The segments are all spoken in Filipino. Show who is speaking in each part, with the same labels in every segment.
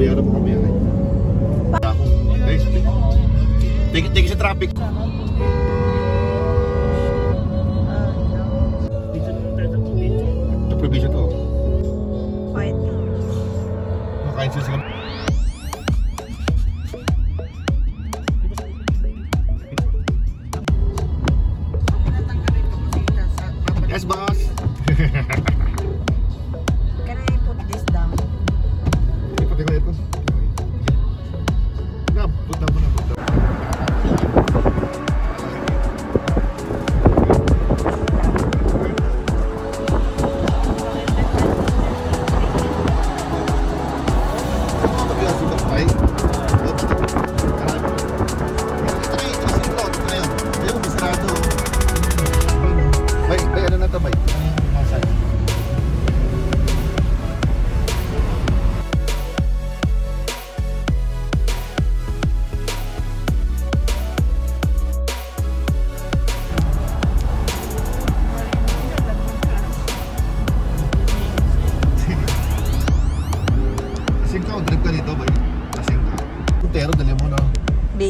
Speaker 1: bayaran mo kami yan eh. Guys, take sa traffic. Ito provision to.
Speaker 2: Wait.
Speaker 1: Makain sila. Yes, boss.
Speaker 2: Can I put this down?
Speaker 1: Pati ko ito. Na, put down mo na. Pero dali mo na.
Speaker 2: B.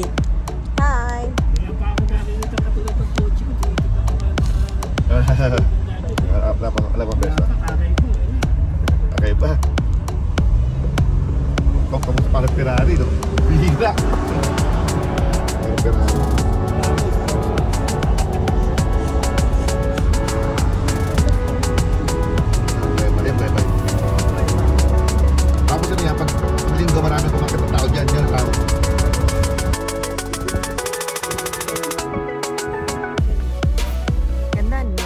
Speaker 2: Hi.
Speaker 1: Alam mo besa. Okay ba? Kamu parang Ferrari no? Bihira. Ferrari. Bye. Tapos ano yan, pag linggo marami kumakit ng tao dyan tao.
Speaker 2: Ganda no?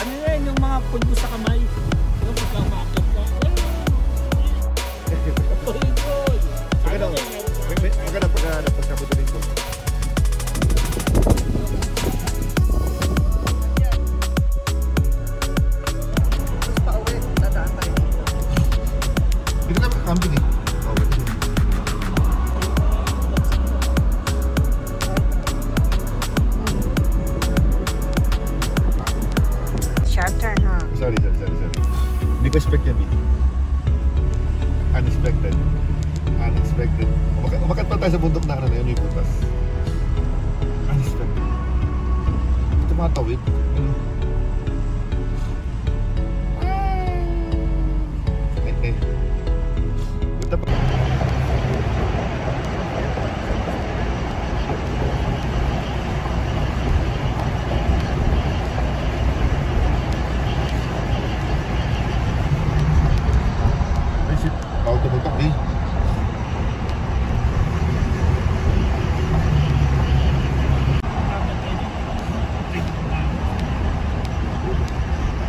Speaker 3: Ano yan, yung mga pulbo sa kamay. Yung pagkamakit ka.
Speaker 1: Maganda pagkabutunin ko. Camping eh.
Speaker 2: Sharp turn, huh?
Speaker 1: Sorry. Hindi ko expect yan eh. Unexpected. Umakat pa tayo sa bundok na ano na yun yung butas. Unexpected. Ito mga tawid.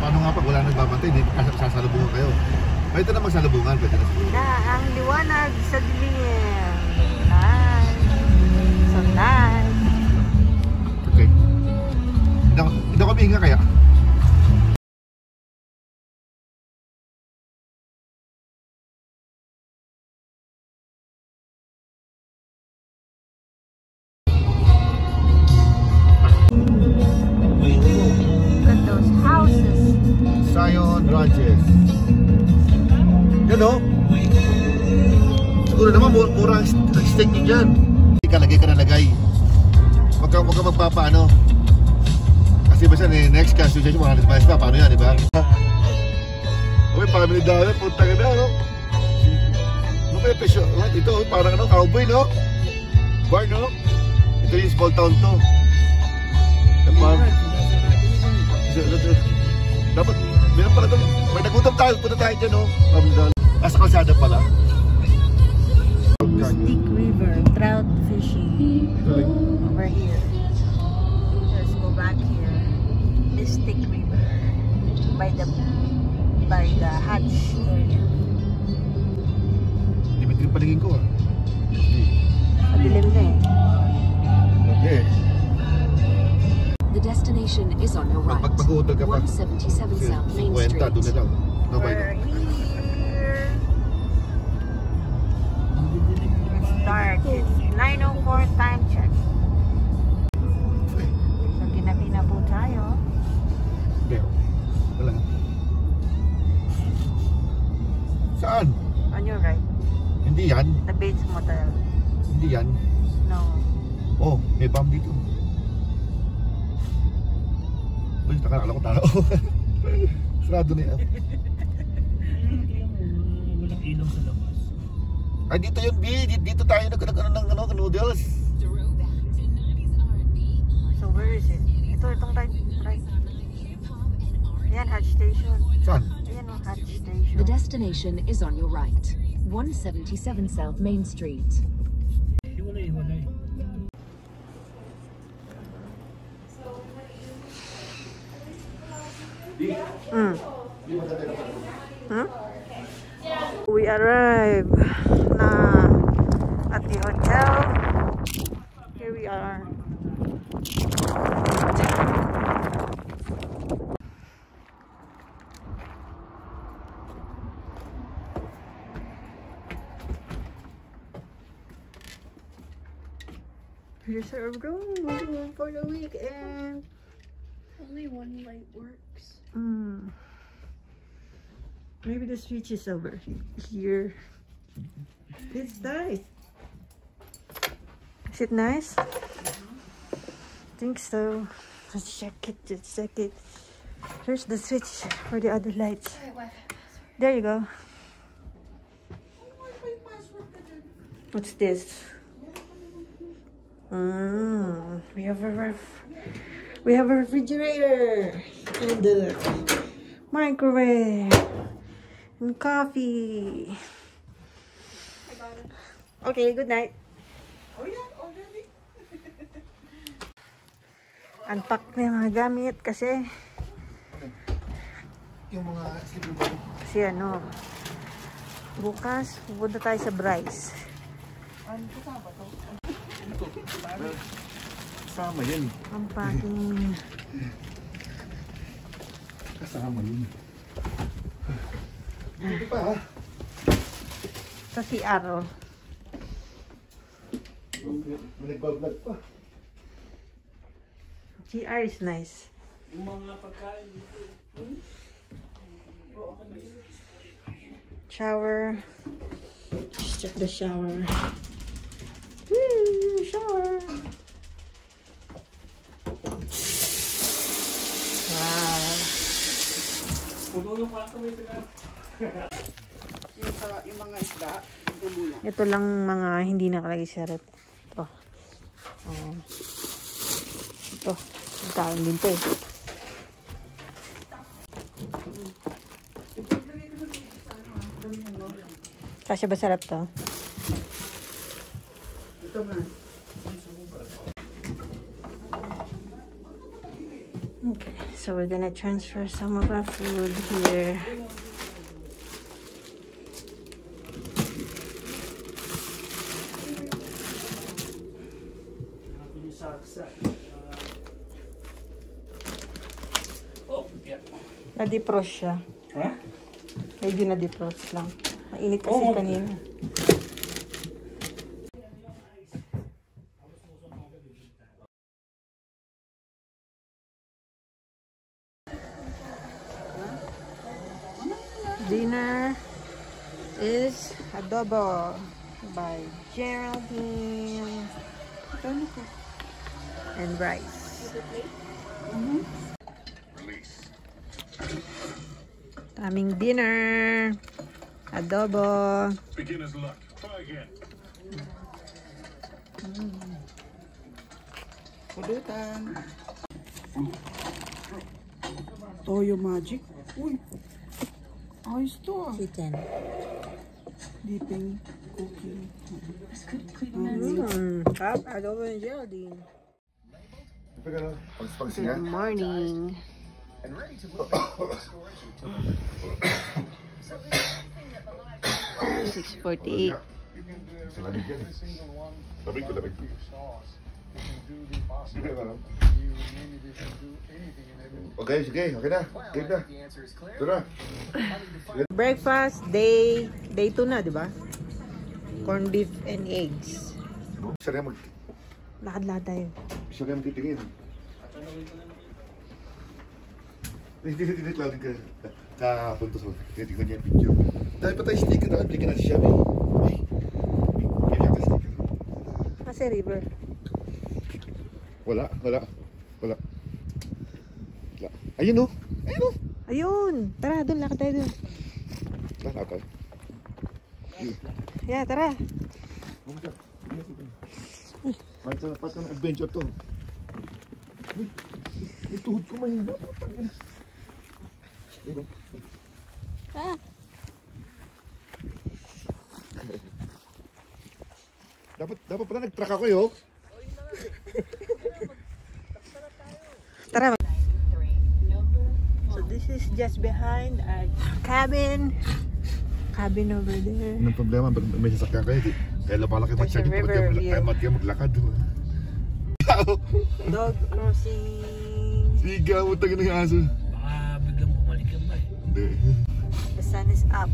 Speaker 1: Paano nga pag wala nagbabantay, hindi sasalubungan kayo. Pwede na magsalubungan, pwede na siguro.
Speaker 2: Na ang liwanag sa dilim. Nice. So nice.
Speaker 1: Okay. Hindi kami hinga kaya. Zion Ranches. Yan o. Siguro naman mura ang steak nyo dyan. Hindi ka lagay ka na lagay. Huwag ka magpapaano. Kasi basta next cash yung mga advice pa. Paano yan, diba? Okay, family dollar. Punta ka na, no? Ano kaya pesyo? Ito, parang ano, cowboy, no? Bar, no? Ito yung small town to. Dapat, meron pala ito. May nagutom tayo. Punta tayo dyan, no? Nasa kalsada pala.
Speaker 2: Mystic River, trout fishing. Over here. Let's go back here. Mystic River. By the hatch area.
Speaker 1: Dimitri palingin ko, ah.
Speaker 2: Madilim na eh.
Speaker 1: Okay.
Speaker 4: The destination is on your right.
Speaker 1: Pag-uutol ka pa.
Speaker 4: 177 South Main Street.
Speaker 1: Doon na lang.
Speaker 2: We're here. Start. It's 9:04 time check. So, ginabi na po tayo.
Speaker 1: Hindi. Wala.
Speaker 2: hotel.
Speaker 1: Hindi yan.
Speaker 2: No.
Speaker 1: Oh, may bomb dito. Uy, nakakala ko tao. Sarado na yan.
Speaker 3: Walang ilaw sa labas.
Speaker 1: Ay, dito yun, B. Dito tayo nag-ano ng noodles.
Speaker 2: So where is it? Itong right. Ayan, Hajj Station.
Speaker 1: Saan?
Speaker 2: Ayan ang Hajj Station.
Speaker 4: The destination is on your right. 177 South Main Street.
Speaker 3: Hiwalay.
Speaker 2: We arrive na at the hotel. Here we are. Here's our room for the weekend.
Speaker 5: Only one light works.
Speaker 2: Maybe the switch is over here. It's nice. Is it nice? I think so. Let's check it. Here's the switch for the other lights. There you go. What's this? We have a refrigerator and the microwave and coffee.
Speaker 5: I got it.
Speaker 2: Okay, good night.
Speaker 5: Oh yeah, already?
Speaker 2: Unpack na yung mga gamit kasi
Speaker 1: Yung mga sleeping bag.
Speaker 2: kasi ano, bukas pupunta tayo sa Bryce.
Speaker 1: Kasama yan.
Speaker 2: Ang packing.
Speaker 1: Kasama yun. Hindi pa ha?
Speaker 2: Sa CR. Oh.
Speaker 1: May nagbablog pa.
Speaker 2: CR is nice.
Speaker 3: Yung mga pagkain dito.
Speaker 2: Shower. Let's check the shower. Woo, shower. Wow.
Speaker 3: Puno yung kwarto may pinag.
Speaker 5: Yung mga isda, bumula.
Speaker 2: Ito lang mga hindi nakalagay sa rep. Ito. Ito. Magkain din to eh. Kasya ba sarap to?
Speaker 5: Ito nga.
Speaker 2: Okay, so we're gonna transfer some of our food here.
Speaker 3: Oh, yeah.
Speaker 2: Na-defrost siya.
Speaker 3: Ha?
Speaker 2: Medyo na-defrost lang. Mainit kasi
Speaker 3: Oh, okay.
Speaker 2: kanina. Dinner is adobo by Geraldine and rice. Aming dinner, adobo.
Speaker 6: Beginner's luck. Try again.
Speaker 5: Pulutan. Toyo magic. Uy. Ayos to ah.
Speaker 2: Chicken.
Speaker 5: Dipping cookie.
Speaker 2: Cup, adobo and Geraldine.
Speaker 1: Pagsinga.
Speaker 2: Good morning. 6:48.
Speaker 1: Sa lamig yan. Lamig ko. Okay, sige. Okay na. Game na. Ito na.
Speaker 2: Breakfast, day 2 na, di ba? Corned beef and eggs.
Speaker 1: Isa rin
Speaker 2: Lakad-lakad tayo.
Speaker 1: titingin. Hindi clouding ka. Kapuntos mo. Tinitignan niya yung picture. Dahil pa tayo sticker na. Bigyan natin siya. Ay. Bigyan natin
Speaker 2: kasi river.
Speaker 1: Wala. Ayun oh.
Speaker 2: Ayun! Tara, doon. Lakad tayo doon.
Speaker 1: Nakakal.
Speaker 2: Yeah, tara.
Speaker 1: Pat ng adventure to. May tuhod ko mahina.
Speaker 2: Ah.
Speaker 1: Dapat pala nag-track ako yun.
Speaker 2: Tara. So this is just behind our cabin. Cabin over there.
Speaker 1: Anong problema? May sasakyan kayo. Kaya lapala kayo
Speaker 2: There's a
Speaker 1: mag-charging.
Speaker 2: river view.
Speaker 1: Kayo maglakad.
Speaker 2: Dog crossing.
Speaker 1: Siga, utang ng aso.
Speaker 3: Baka biglang bumalik yan ba eh.
Speaker 1: Hindi.
Speaker 2: The sun is up.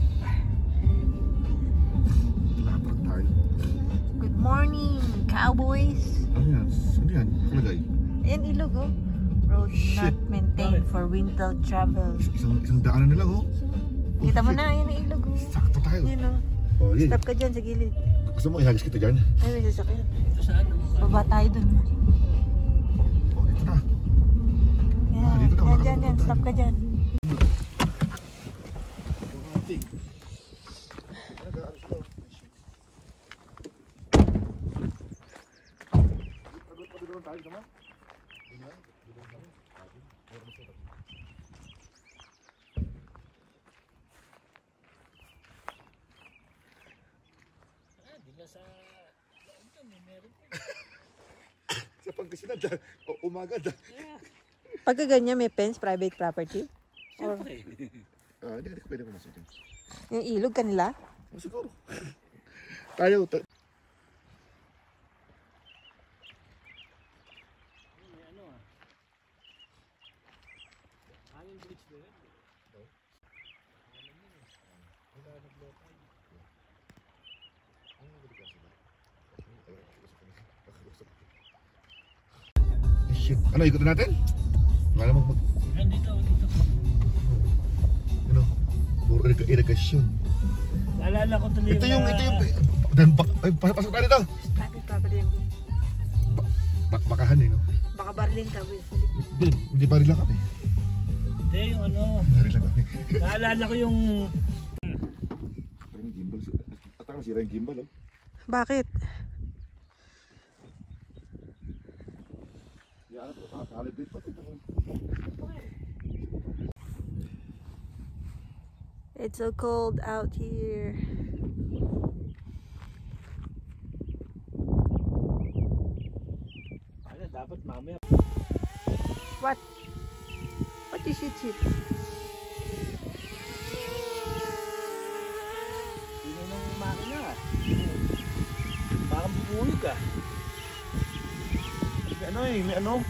Speaker 1: Lapag tayo.
Speaker 2: Good morning, cowboys.
Speaker 1: Ano yan? Nakalagay?
Speaker 2: Ayan, ilog oh. Road not maintained for winter travel.
Speaker 1: Isang daanan na lang oh.
Speaker 2: Kita mo na, ayan ang ilog oh.
Speaker 1: Sakto tayo.
Speaker 2: Yun oh.
Speaker 1: Oh, yun.
Speaker 2: Stop ka dyan sa gilid.
Speaker 1: Gusto mo ihagis kita dyan?
Speaker 2: Ay, may sasakyan.
Speaker 3: Ito sa ano?
Speaker 2: Baba tayo dun.
Speaker 1: Oh, dito na.
Speaker 2: Yeah,
Speaker 1: dito na,
Speaker 2: yan. Stop ka dyan.
Speaker 1: Sa Pangasinan, umaga.
Speaker 2: Pagka ganyan, may fence, private property. Or
Speaker 1: Hindi ka pwede pumasok dyan.
Speaker 2: yung ilog kanila.
Speaker 1: Siguro. Tayo. Ano, ikutin natin? Wala mag...
Speaker 3: Dito.
Speaker 1: Ano? Puro irrigation.
Speaker 3: Naalala ko tuloy
Speaker 1: Ito yung... Dan, pasok tayo dito.
Speaker 2: Private property yung
Speaker 1: Bakahan eh, no?
Speaker 2: baka barlin ka, Will.
Speaker 1: Hindi pa rin lang kami.
Speaker 3: Hindi, yung ano.
Speaker 1: Hindi rin lang kami.
Speaker 3: Naalala ko yung...
Speaker 1: Parang gimbal. At ang sira yung gimbal, oh.
Speaker 2: Bakit?
Speaker 1: Yan, kakakalibit pa ito.
Speaker 2: It's so cold out here.
Speaker 3: Ano, dapat mamaya.
Speaker 2: What? What is it?
Speaker 3: Sino nang makina? Parang bubuhig ah.
Speaker 1: May ano eh, may ano?